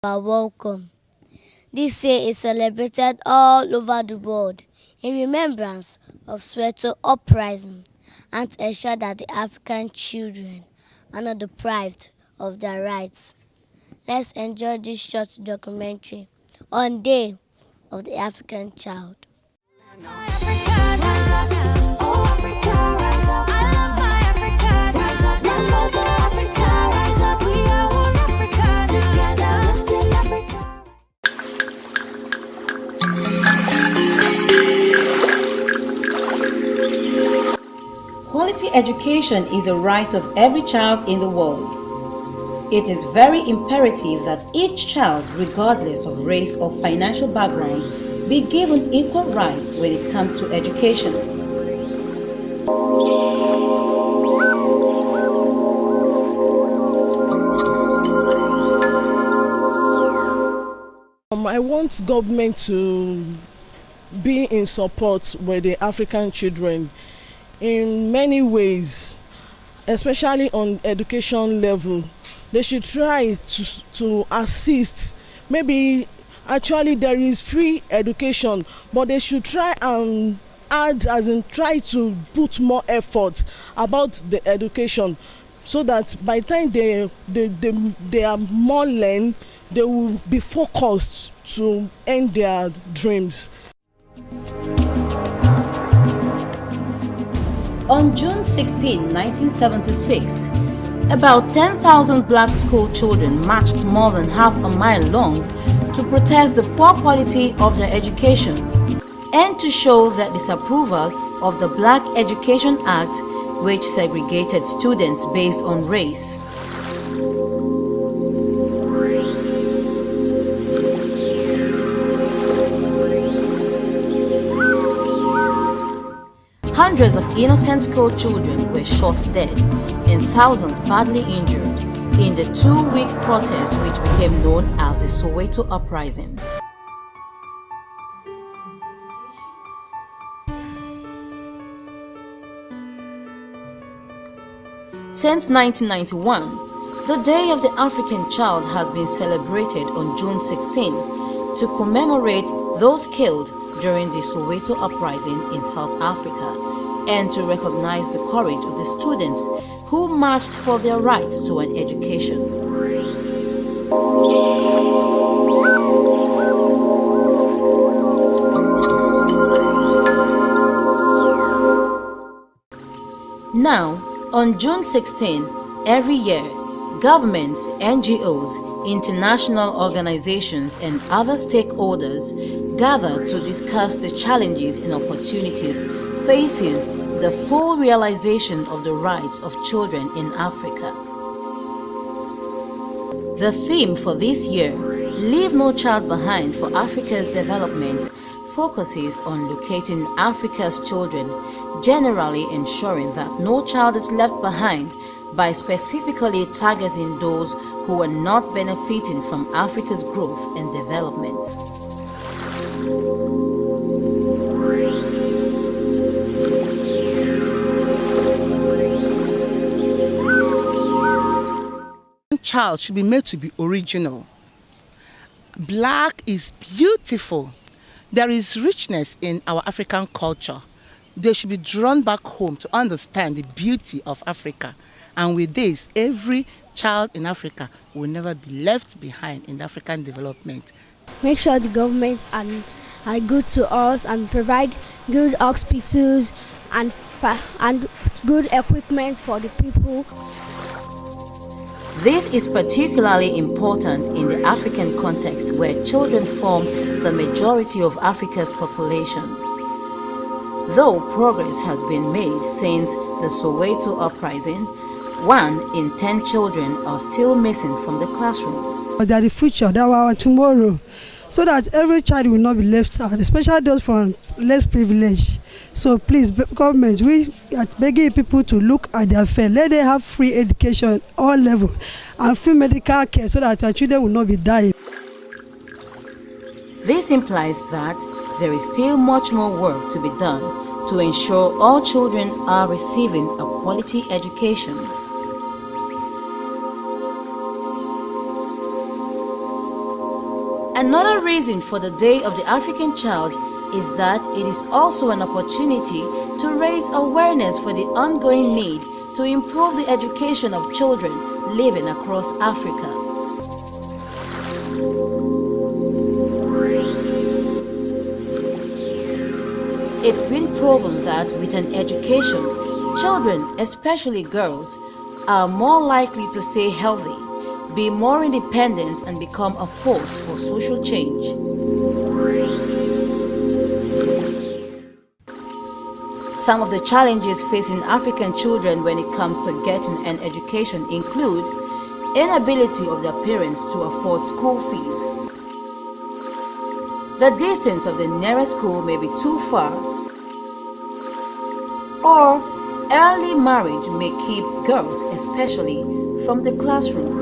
are welcome. This day is celebrated all over the world in remembrance of Soweto uprising and to ensure that the African children are not deprived of their rights. Let's enjoy this short documentary on Day of the African Child. Quality education is the right of every child in the world. It is very imperative that each child, regardless of race or financial background, be given equal rights when it comes to education. I want government to be in support with the African children in many ways, especially on education level. They should try to assist. Maybe actually there is free education, but they should try and add, as in try to put more effort about the education, so that by the time they are more learned, they will be focused to end their dreams. On June 16, 1976, about 10,000 black school children marched more than half a mile long to protest the poor quality of their education and to show their disapproval of the Black Education Act, which segregated students based on race. Hundreds of innocent school children were shot dead and thousands badly injured in the 2-week protest which became known as the Soweto uprising. Since 1991, the Day of the African Child has been celebrated on June 16 to commemorate those killed during the Soweto uprising in South Africa and to recognize the courage of the students who marched for their rights to an education. Now, on June 16, every year, governments, NGOs, international organizations, and other stakeholders gather to discuss the challenges and opportunities facing the full realization of the rights of children in Africa. The theme for this year, Leave No Child Behind for Africa's Development, focuses on locating Africa's children, generally ensuring that no child is left behind by specifically targeting those who are not benefiting from Africa's growth and development. Child should be made to be original. Black is beautiful. There is richness in our African culture. They should be drawn back home to understand the beauty of Africa. And with this, every child in Africa will never be left behind in African development. Make sure the government are good to us and provide good hospitals and good equipment for the people. This is particularly important in the African context where children form the majority of Africa's population. Though progress has been made since the Soweto uprising, 1 in 10 children are still missing from the classroom. They are the future, they are our tomorrow, so that every child will not be left out, especially those from less privileged. So please, government, we are begging people to look at their fair. Let them have free education, all level, and free medical care so that our children will not be dying. This implies that there is still much more work to be done to ensure all children are receiving a quality education. Another reason for the Day of the African Child is that it is also an opportunity to raise awareness for the ongoing need to improve the education of children living across Africa. It's been proven that with an education, children, especially girls, are more likely to stay healthy, be more independent, and become a force for social change. Some of the challenges facing African children when it comes to getting an education include inability of their parents to afford school fees. The distance of the nearest school may be too far, or early marriage may keep girls especially from the classroom.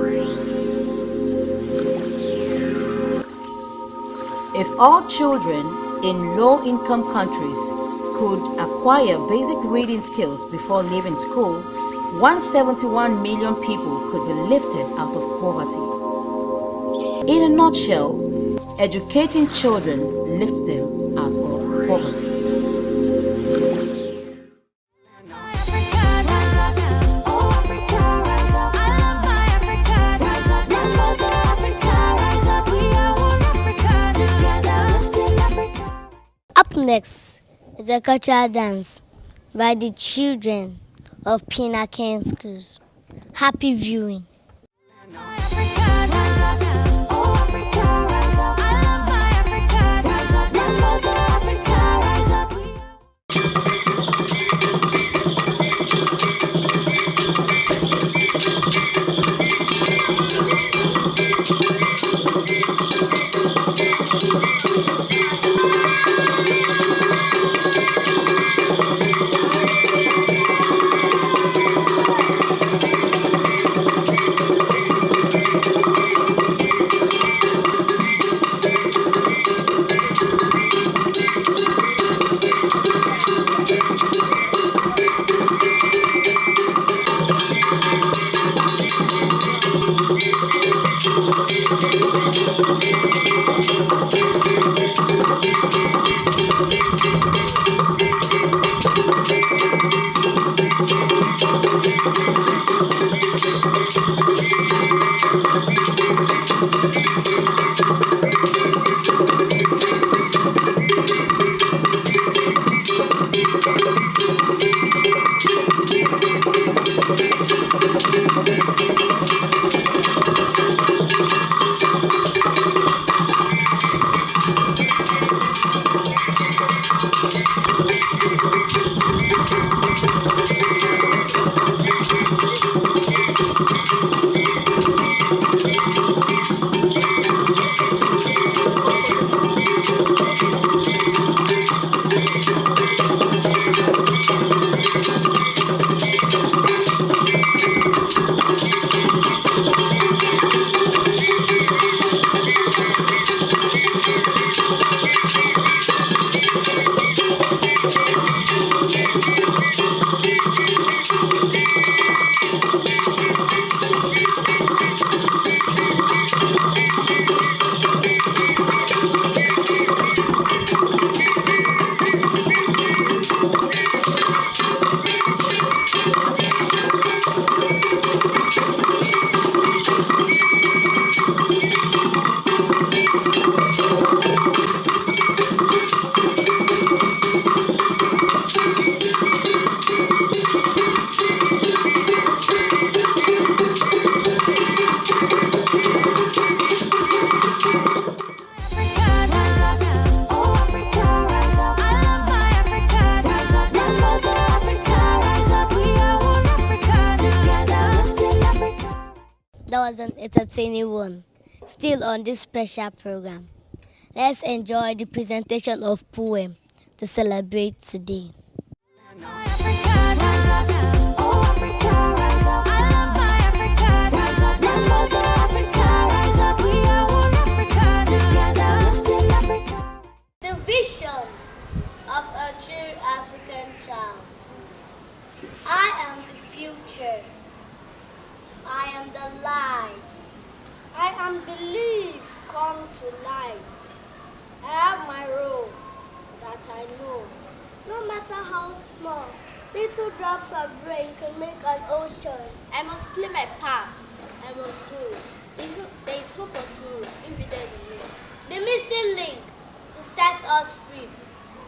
If all children in low-income countries could acquire basic reading skills before leaving school, 171 million people could be lifted out of poverty. In a nutshell, educating children lifts them out of poverty. Up next is a cultural dance by the children of Pinakin schools. Happy viewing. That was an entertaining one. Still on this special program, let's enjoy the presentation of poem to celebrate today. The vision of a true African child. I am the future. I am the light. I am belief come to life. matter how small, little drops of rain can make an ocean. I must play my part. I must grow. There is hope for tomorrow, embedded in me. The missing link to set us free.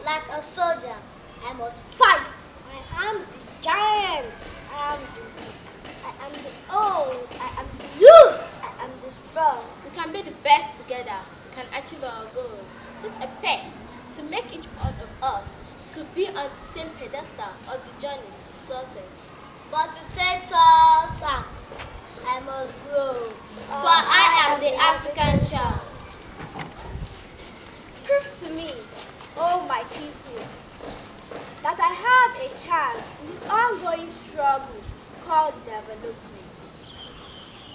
Like a soldier, I must fight. I am the giant. I am the weak. I am the old. I am the youth. I am the strong. We can be the best together. We can achieve our goals. Set a pace to make each one of us to be on the same pedestal of the journey to success. But to take tall tasks, I must grow. For I am the African child. Prove to me, oh my people, that I have a chance in this ongoing struggle called development.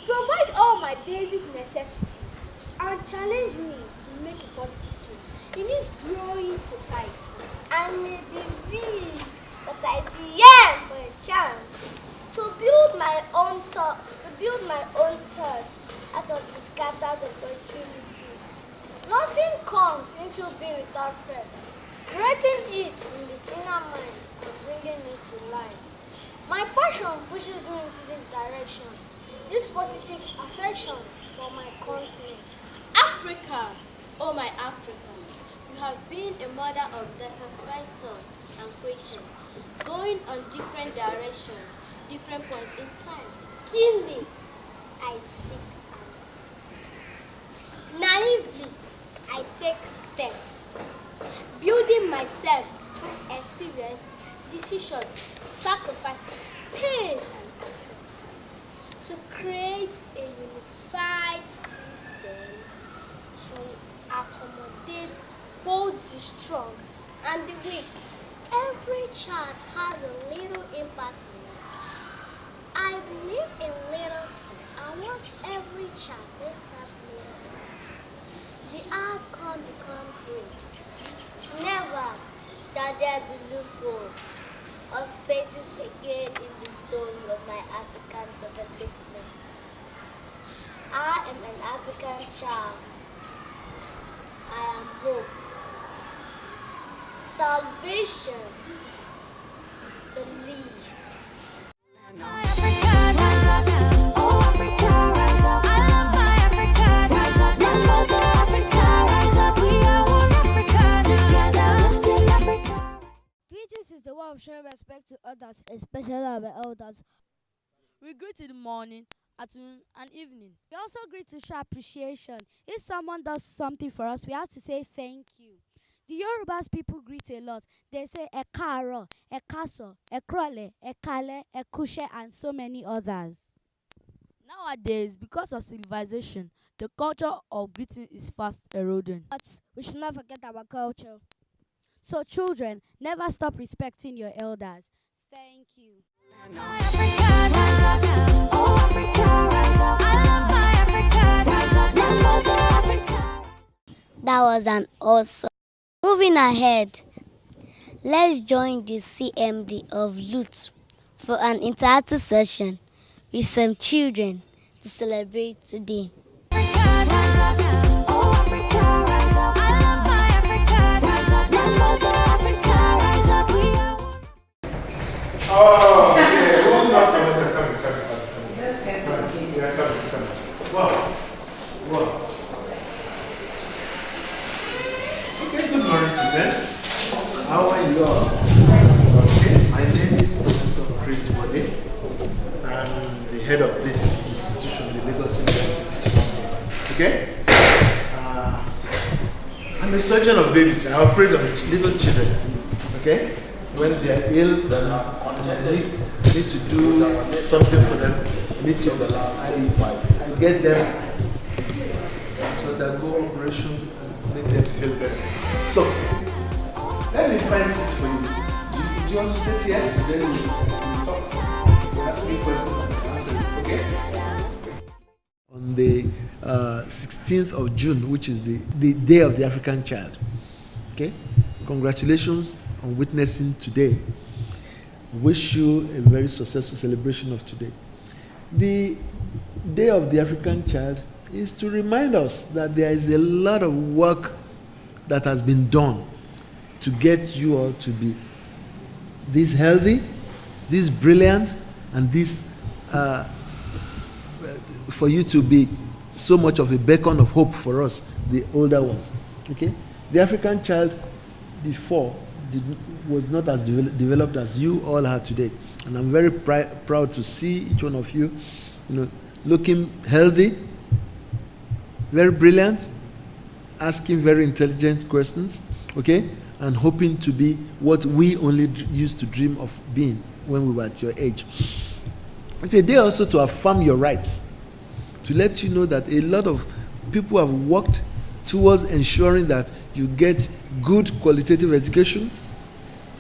Provide all my basic necessities and challenge me to make a positive change in this growing society. I may be big, but I see yeah for a chance to build my own thoughts out of the scattered opportunities. Nothing comes into being without first creating it in the inner mind and bringing it to life. My passion pushes me into this direction, this positive affection for my continent. Africa, oh my Africa, you have been a mother of diversified thought and creation, going on different directions, different points in time. Keenly, I seek answers. Naively, I take steps, building myself through experience, decision, sacrifice, pains, and acceptance to create a unified system to accommodate both the strong and the weak. Every child has a little impact in me. I believe in little things and want every child to have little impact. The outcome becomes great. Never shall there be loopholes or spaces again in the story of my African development. I am an African child. I am hope. Salvation. Believe. Greetings is the way of showing respect to others, especially our elders. We greet in the morning, afternoon, and evening. We also greet to show appreciation. If someone does something for us, we have to say thank you. The Yorubas people greet a lot. They say "ẹ káàárọ̀," "ẹ káàsán," "ẹ kúrọ̀lẹ́," "ẹ káalẹ́," "ẹ kúṣẹ́," and so many others. Nowadays, because of civilization, the culture of greeting is fast eroding. But we should not forget our culture. So children, never stop respecting your elders. Thank you. That was an awesome. Moving ahead, let's join the CMD of Lut for an interactive session with some children to celebrate today. Oh, okay. One more time. Come. Wow. Okay, good morning, children. How are you all? Okay, my name is Professor Chris Bode. I'm the head of this institution, the Lagos University. Okay? I'm a surgeon of babies. I operate on little children. Okay? When they are ill, I need to do something for them. I get them to undergo operations and make them feel better. So, let me find seat for you. Do you want to sit here? Then we talk. Ask me questions and answer. Okay? On the 16th of June, which is the Day of the African Child. Okay? Congratulations on witnessing today. Wish you a very successful celebration of today. The Day of the African Child is to remind us that there is a lot of work that has been done to get you all to be this healthy, this brilliant, and this for you to be so much of a beacon of hope for us, the older ones. Okay? The African child before was not as developed as you all are today. And I'm very proud to see each one of you, looking healthy, very brilliant, asking very intelligent questions, okay? And hoping to be what we only used to dream of being when we were at your age. It's a day also to affirm your rights, to let you know that a lot of people have worked towards ensuring that you get good qualitative education,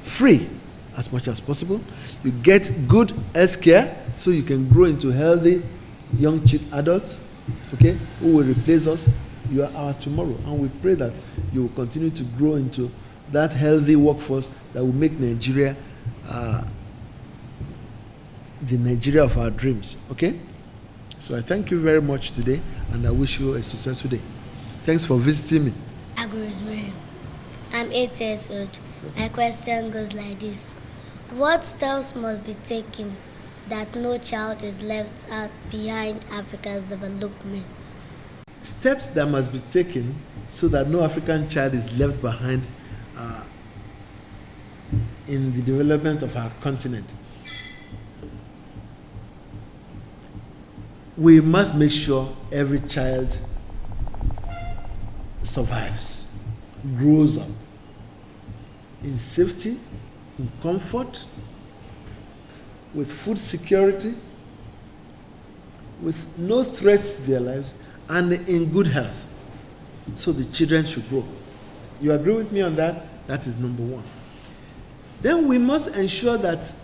free as much as possible. You get good health care so you can grow into healthy young adults, okay, who will replace us. You are our tomorrow, and we pray that you will continue to grow into that healthy workforce that will make Nigeria the Nigeria of our dreams, okay? So I thank you very much today, and I wish you a successful day. Thanks for visiting me. I'm 8 years old. My question goes like this. What steps must be taken that no child is left out behind Africa's development? Steps that must be taken so that no African child is left behind in the development of our continent. We must make sure every child survives, grows up in safety, in comfort, with food security, with no threats to their lives, and in good health. So the children should grow. You agree with me on that? That is number one. Then we must ensure that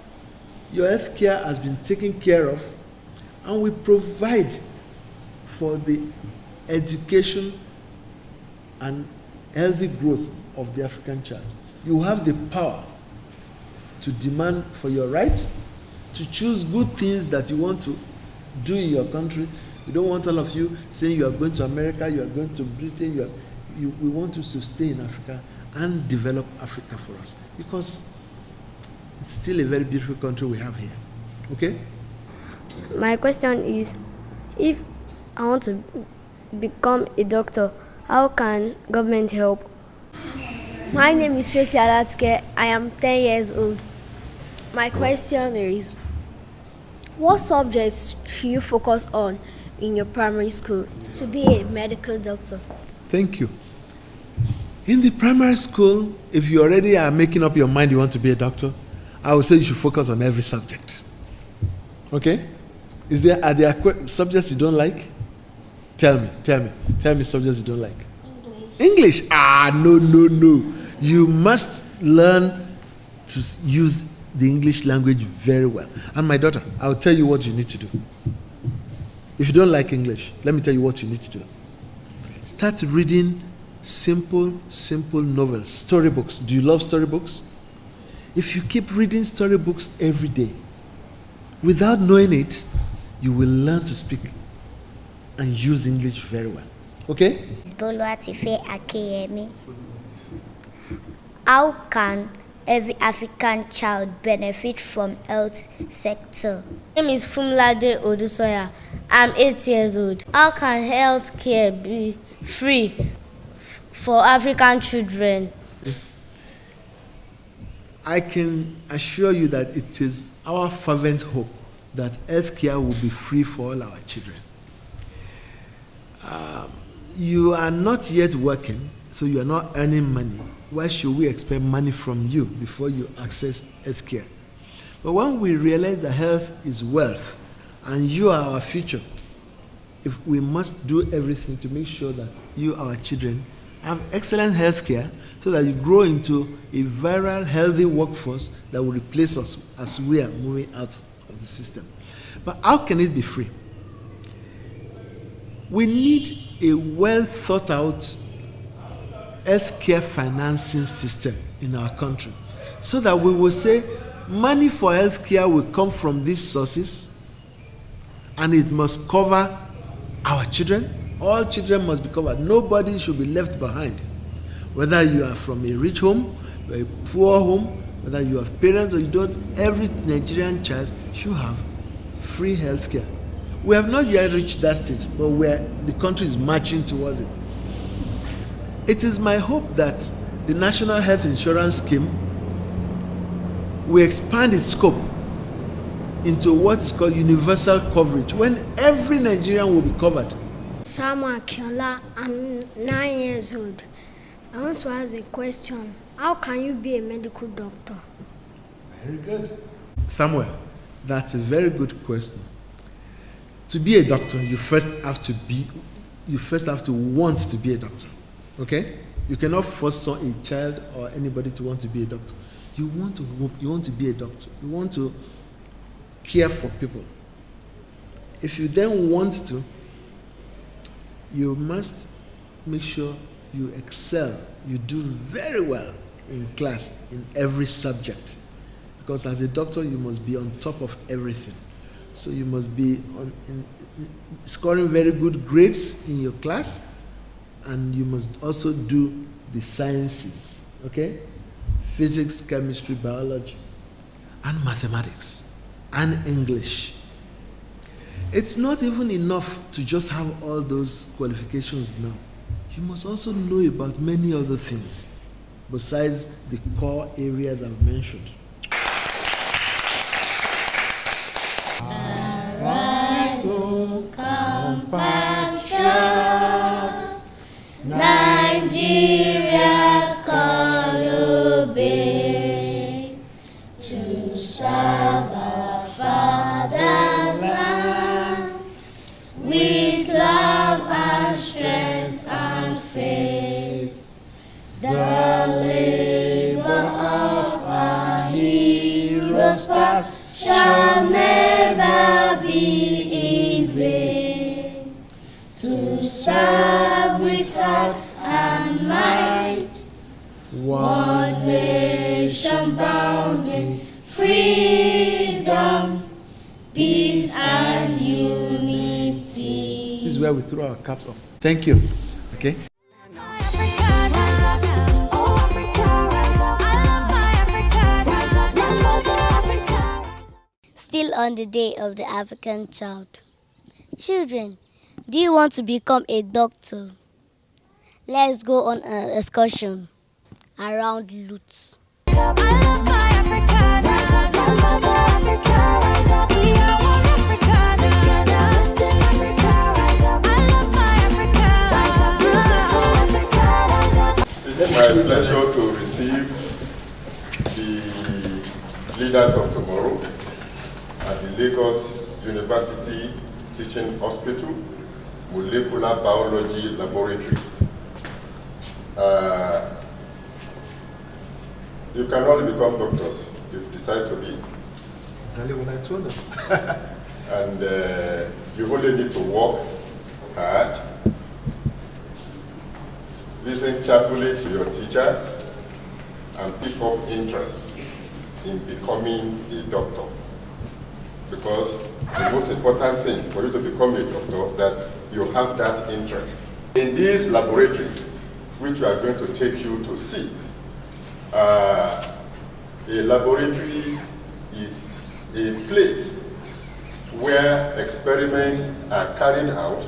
your health care has been taken care of, and we provide for the education and healthy growth of the African child. You have the power to demand for your right, to choose good things that you want to do in your country. We don't want all of you saying you are going to America, you are going to Britain, we want to stay in Africa and develop Africa for us, because it's still a very beautiful country we have here. Okay? My question is, if I want to become a doctor, how can government help? My name is Tracy Alatke. I am 10 years old. My question is, what subjects should you focus on in your primary school to be a medical doctor? Thank you. In the primary school, if you already are making up your mind you want to be a doctor, I would say you should focus on every subject. Okay? Are there subjects you don't like? Tell me subjects you don't like. English. No. You must learn to use the English language very well. And my daughter, I'll tell you what you need to do. If you don't like English, let me tell you what you need to do. Start reading simple novels, storybooks. Do you love storybooks? If you keep reading storybooks every day, without knowing it, you will learn to speak and use English very well. Okay? How can every African child benefit from health sector? My name is Fumlade Odusoya. I'm 8 years old. How can health care be free for African children? I can assure you that it is our fervent hope that health care will be free for all our children. You are not yet working, so you are not earning money. Why should we expect money from you before you access health care? But when we realize that health is wealth and you are our future, if we must do everything to make sure that you, our children, have excellent health care so that you grow into a viral, healthy workforce that will replace us as we are moving out of the system. But how can it be free? We need a well thought out healthcare financing system in our country so that we will say money for healthcare will come from these sources and it must cover our children. All children must be covered. Nobody should be left behind. Whether you are from a rich home, a poor home, Whether you have parents or you don't, every Nigerian child should have free healthcare. We have not yet reached that stage, but the country is marching towards it. It is my hope that the National Health Insurance Scheme will expand its scope into what is called universal coverage, when every Nigerian will be covered. Samuel Akiola, I'm 9 years old. I want to ask a question. How can you be a medical doctor? Very good. Samuel, that's a very good question. To be a doctor, you first have to want to be a doctor. Okay? You cannot force a child or anybody to want to be a doctor. You want to be a doctor. You want to care for people. If you then want to, you must make sure you excel. You do very well in class in every subject. Because as a doctor, you must be on top of everything. So you must be scoring very good grades in your class, and you must also do the sciences, okay? Physics, chemistry, biology, and mathematics, and English. It's not even enough to just have all those qualifications now. You must also know about many other things besides the core areas I've mentioned. Arise, O compatriots, Nigeria's call obey, to serve our father's land with love and strength and faith. The labor of our heroes past shall never be in vain, to serve with heart and might, one nation bound in freedom, peace and unity. This is where we throw our caps off. Thank you. Okay? Still on the day of the African child. Children, do you want to become a doctor? Let's go on an excursion around Lutz. It's my pleasure to receive the leaders of tomorrow at the Lagos University Teaching Hospital Molecular Biology Laboratory. You can only become doctors if you decide to be. Exactly what I told them. And you only need to work hard, listen carefully to your teachers, and pick up interest in becoming a doctor. Because the most important thing for you to become a doctor is that you have that interest. In this laboratory, which we are going to take you to see, a laboratory is a place where experiments are carried out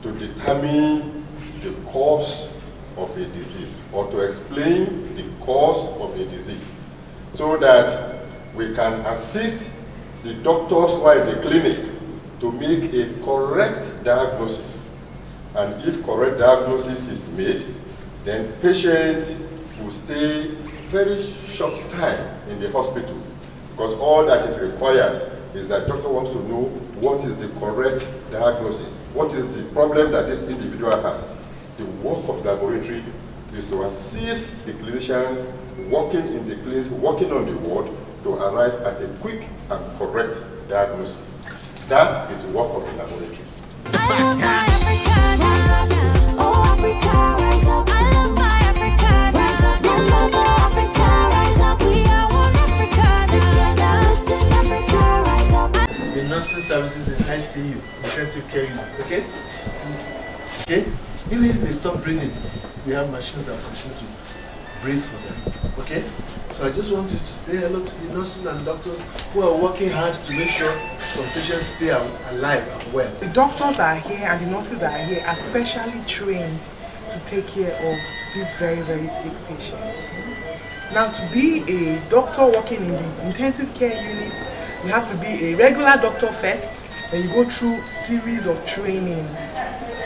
to determine the cause of a disease or to explain the cause of a disease so that we can assist the doctors who are in the clinic to make a correct diagnosis. And if correct diagnosis is made, then patients will stay very short time in the hospital, because all that it requires is that doctor wants to know what is the correct diagnosis, what is the problem that this individual has. The work of the laboratory is to assist the clinicians working in the clinics, working on the ward, to arrive at a quick and correct diagnosis. That is the work of the laboratory. The nursing services in ICU, intensive care unit, okay? Okay? Even if they stop breathing, we have machines that continue to breathe for them. Okay? So I just want you to say hello to the nurses and doctors who are working hard to make sure some patients stay alive and well. The doctors that are here and the nurses that are here are specially trained to take care of these very, very sick patients. Now, to be a doctor working in the intensive care unit, you have to be a regular doctor first, then you go through series of trainings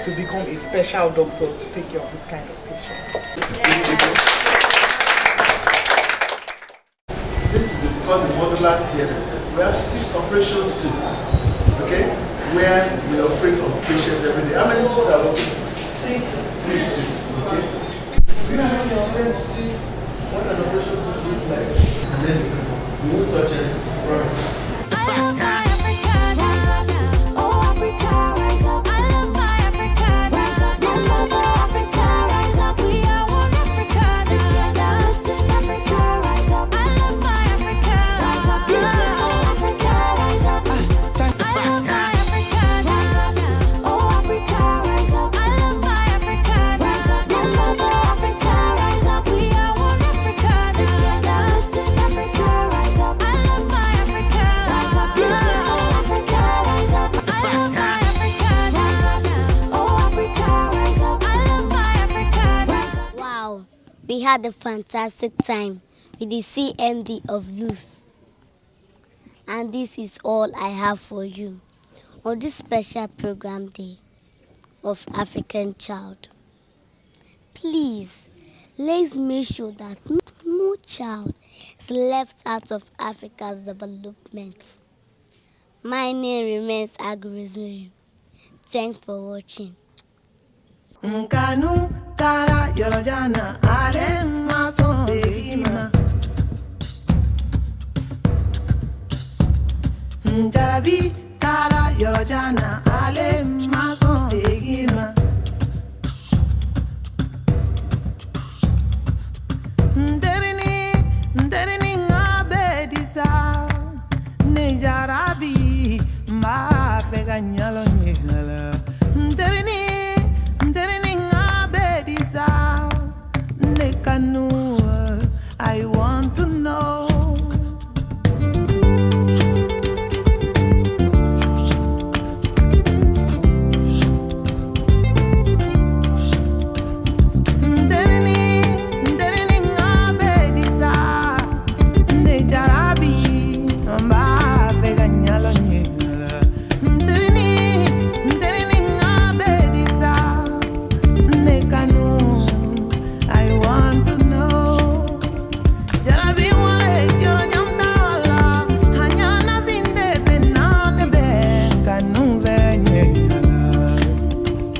to become a special doctor to take care of this kind of patients. This is called the modular theater. We have 6 operation suites, okay, where we operate on patients every day. How many suites are working? 3 suites. 3 suites, okay. We are having your friends to see what an operation suite looks like, and then we won't touch it, promise. We had a fantastic time with the CMD of Youth. And this is all I have for you on this special program day of African Child. Please, let's make sure that no child is left out of Africa's development. My name remains Agrismiri. Thanks for watching. Nkanu tara yorojana ale maso segima Jarabi tara yorojana ale maso segima Nderini ngabe disa ne jarabi ma fega nyalo nyala Nderini ngabe disa ne kanu